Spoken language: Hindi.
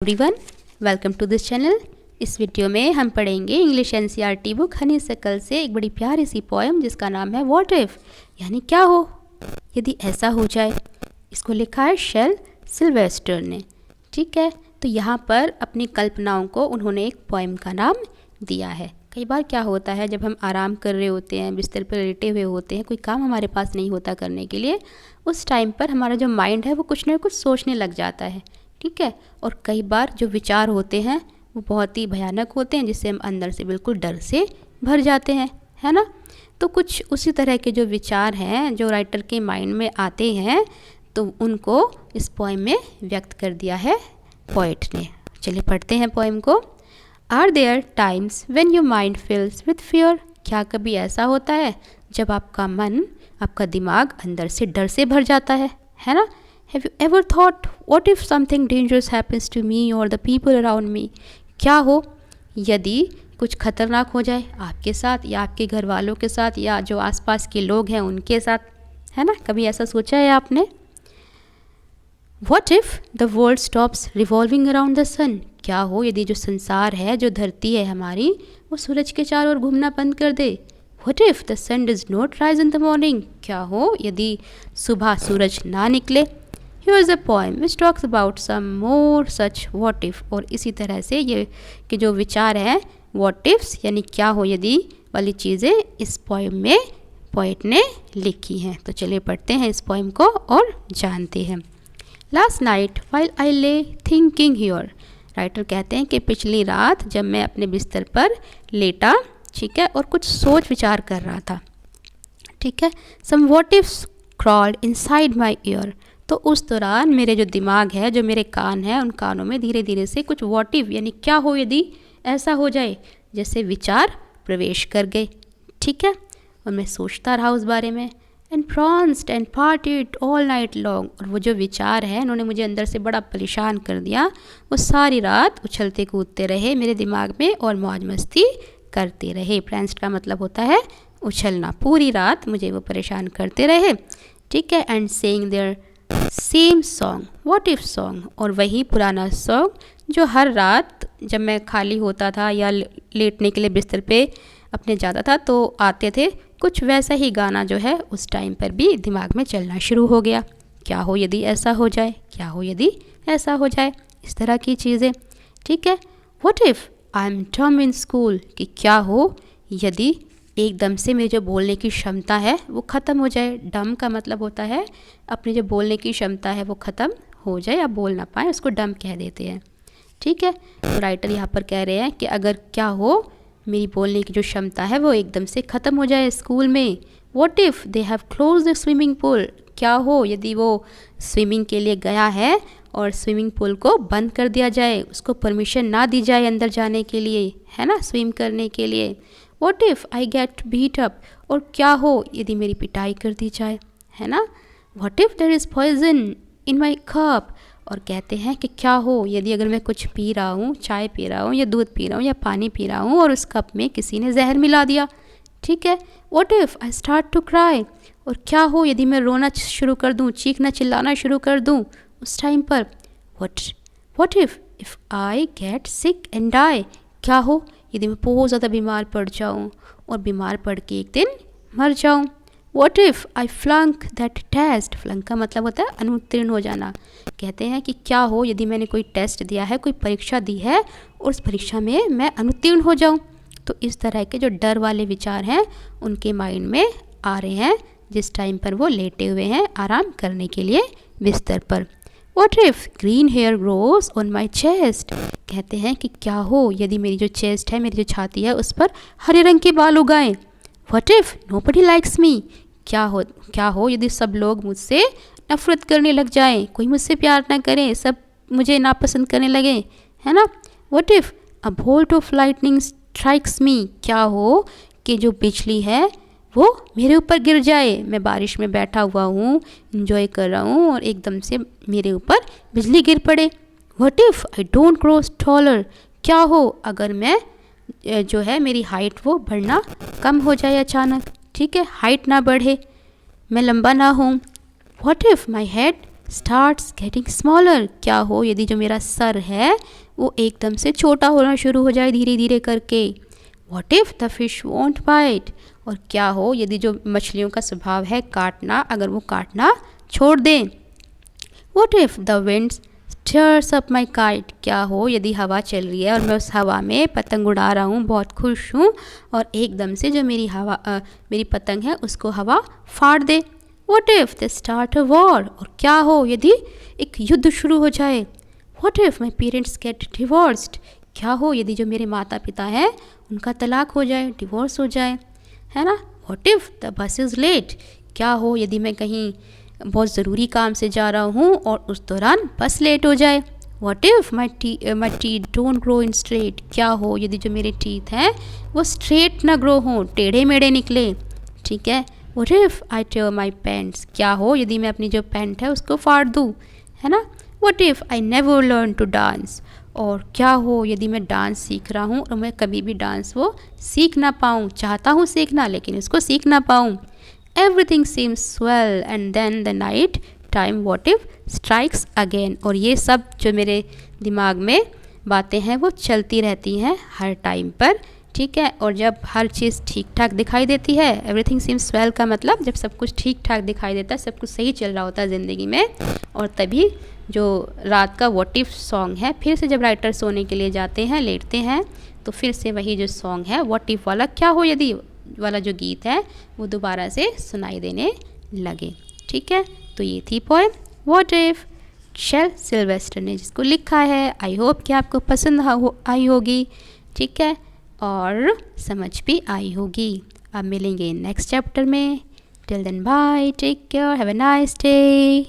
Everyone, welcome to this channel. इस वीडियो में हम पढ़ेंगे इंग्लिश एनसीईआरटी बुक हनीशक्ल से एक बड़ी प्यारी सी पोएम जिसका नाम है व्हाट इफ़, यानी क्या हो यदि ऐसा हो जाए। इसको लिखा है शेल सिल्वेस्टर ने। ठीक है, तो यहाँ पर अपनी कल्पनाओं को उन्होंने एक पोएम का नाम दिया है। कई बार क्या होता है, जब हम आराम कर रहे होते हैं, बिस्तर पर लेटे हुए होते हैं, कोई काम हमारे पास नहीं होता करने के लिए, उस टाइम पर हमारा जो माइंड है वो कुछ ना कुछ सोचने लग जाता है। ठीक है, और कई बार जो विचार होते हैं वो बहुत ही भयानक होते हैं, जिससे हम अंदर से बिल्कुल डर से भर जाते हैं, है ना। तो कुछ उसी तरह के जो विचार हैं जो राइटर के माइंड में आते हैं, तो उनको इस पोएम में व्यक्त कर दिया है पोएट ने। चलिए पढ़ते हैं पोएम को। Are there times when your mind fills with fear, क्या कभी ऐसा होता है जब आपका मन, आपका दिमाग अंदर से डर से भर जाता है ना। Have you ever thought, what if something dangerous happens to me or the people around me? क्या हो यदि कुछ खतरनाक हो जाए आपके साथ या आपके घर वालों के साथ या जो आसपास के लोग हैं उनके साथ, है ना। कभी ऐसा सोचा है आपने? What if the world stops revolving around the sun? क्या हो यदि जो संसार है, जो धरती है हमारी, वो सूरज के चारों ओर घूमना बंद कर दे। What if the sun does not rise in the morning? क्या हो यदि सुबह सूरज ना निकले। Here is a poem which talks about some more such what if, और इसी तरह से ये कि जो विचार है what ifs यानी क्या हो यदि वाली चीज़ें इस पोएम में पोएट ने लिखी हैं। तो चलिए पढ़ते हैं इस पोएम को और जानते हैं। Last night while I lay thinking here, writer कहते हैं कि पिछली रात जब मैं अपने बिस्तर पर लेटा, ठीक है, और कुछ सोच विचार कर रहा था, ठीक है, some what ifs crawled inside my ear, तो उस दौरान मेरे जो दिमाग है, जो मेरे कान हैं, उन कानों में धीरे धीरे से कुछ व्हाट इफ यानी क्या हो यदि ऐसा हो जाए जैसे विचार प्रवेश कर गए। ठीक है, और मैं सोचता रहा उस बारे में। And pranced and partied all night long, और वो जो विचार है उन्होंने मुझे अंदर से बड़ा परेशान कर दिया। वो सारी रात उछलते कूदते रहे मेरे दिमाग में और मौज मस्ती करते रहे। प्रॉन्स्ड का मतलब होता है उछलना। पूरी रात मुझे वो परेशान करते रहे। ठीक है, and saying their same song what if song, और वही पुराना सॉन्ग जो हर रात जब मैं खाली होता था या लेटने के लिए बिस्तर पे अपने जाता था तो आते थे, कुछ वैसा ही गाना जो है उस टाइम पर भी दिमाग में चलना शुरू हो गया। क्या हो यदि ऐसा हो जाए, क्या हो यदि ऐसा हो जाए, इस तरह की चीज़ें। ठीक है, what if I am dumb in school, कि क्या हो यदि एकदम से मेरी जो बोलने की क्षमता है वो ख़त्म हो जाए। डम का मतलब होता है अपनी जो बोलने की क्षमता है वो ख़त्म हो जाए या बोल ना पाए, उसको डम कह देते हैं। ठीक है, तो राइटर यहाँ पर कह रहे हैं कि अगर क्या हो मेरी बोलने की जो क्षमता है वो एकदम से ख़त्म हो जाए स्कूल में। What if they have close the swimming pool, क्या हो यदि वो स्विमिंग के लिए गया है और स्विमिंग पूल को बंद कर दिया जाए, उसको परमिशन ना दी जाए अंदर जाने के लिए, है ना, स्विम करने के लिए। What if I get beat up, और क्या हो यदि मेरी पिटाई कर दी जाए, है ना। What if there is poison in my cup, और कहते हैं कि क्या हो यदि अगर मैं कुछ पी रहा हूँ, चाय पी रहा हूँ या दूध पी रहा हूँ या पानी पी रहा हूँ और उस कप में किसी ने जहर मिला दिया। ठीक है, What if I start to cry, और क्या हो यदि मैं रोना शुरू कर दूँ, चीखना चिल्लाना शुरू कर दूँ उस टाइम पर। What if I get sick and die, क्या हो यदि मैं बहुत ज़्यादा बीमार पड़ जाऊँ और बीमार पड़ के एक दिन मर जाऊँ। What if I flunk that test, फ्लंक का मतलब होता है अनुत्तीर्ण हो जाना। कहते हैं कि क्या हो यदि मैंने कोई टेस्ट दिया है, कोई परीक्षा दी है और उस परीक्षा में मैं अनुत्तीर्ण हो जाऊँ। तो इस तरह के जो डर वाले विचार हैं उनके माइंड में आ रहे हैं जिस टाइम पर वो लेटे हुए हैं आराम करने के लिए बिस्तर पर। What if green hair grows on my chest, कहते हैं कि क्या हो यदि मेरी जो चेस्ट है, मेरी जो छाती है, उस पर हरे रंग के बाल उगाएं। What if nobody likes me, क्या हो यदि सब लोग मुझसे नफरत करने लग जाएं, कोई मुझसे प्यार ना करें, सब मुझे नापसंद करने लगे, है ना। What if a bolt of lightning strikes me, क्या हो कि जो बिजली है वो मेरे ऊपर गिर जाए। मैं बारिश में बैठा हुआ हूँ, इंजॉय कर रहा हूँ और एकदम से मेरे ऊपर बिजली गिर पड़े। What if I don't grow taller, क्या हो अगर मैं जो है मेरी हाइट वो बढ़ना कम हो जाए अचानक। ठीक है, हाइट ना बढ़े, मैं लंबा ना हूँ। What if my head starts getting smaller, क्या हो यदि जो मेरा सर है वो एकदम से छोटा होना शुरू हो जाए धीरे धीरे करके। What if the fish won't bite, और क्या हो यदि जो मछलियों का स्वभाव है काटना, अगर वो काटना छोड़ दें। What if the winds steers up my kite, क्या हो यदि हवा चल रही है और मैं उस हवा में पतंग उड़ा रहा हूँ, बहुत खुश हूँ, और एकदम से जो मेरी पतंग है उसको हवा फाड़ दे। What if they start a war, और क्या हो यदि एक युद्ध शुरू हो जाए। What if my parents get divorced, क्या हो यदि जो मेरे माता पिता हैं उनका तलाक हो जाए, डिवोर्स हो जाए, है ना। What if the bus is late, क्या हो यदि मैं कहीं बहुत ज़रूरी काम से जा रहा हूँ और उस दौरान बस लेट हो जाए। What if my teeth don't grow in straight, क्या हो यदि जो मेरे टीथ हैं वो स्ट्रेट ना ग्रो हों, टेढ़े मेढ़े निकले, ठीक है। What if I tear my pants, क्या हो यदि मैं अपनी जो पैंट है उसको फाड़ दूँ, है ना। What if I never learn to dance, और क्या हो यदि मैं डांस सीख रहा हूँ और मैं कभी भी डांस वो सीख ना पाऊँ, चाहता हूँ सीखना लेकिन उसको सीख ना पाऊँ। Everything seems swell and then the night time what if strikes again, और ये सब जो मेरे दिमाग में बातें हैं वो चलती रहती हैं हर टाइम पर, ठीक है। और जब हर चीज़ ठीक ठाक दिखाई देती है, एवरीथिंग सीम्स स्वेल का मतलब जब सब कुछ ठीक ठाक दिखाई देता है, सब कुछ सही चल रहा होता है ज़िंदगी में, और तभी जो रात का व्हाट इफ सॉन्ग है, फिर से जब राइटर सोने के लिए जाते हैं, लेटते हैं, तो फिर से वही जो सॉन्ग है व्हाट इफ वाला, क्या हो यदि वाला जो गीत है वो दोबारा से सुनाई देने लगे, ठीक है। तो ये थी poem what if, Shel Silverstein ने जिसको लिखा है। आई होप कि आपको पसंद आई होगी, ठीक है, और समझ भी आई होगी। अब मिलेंगे नेक्स्ट चैप्टर में। Till then bye, take care, have a nice day.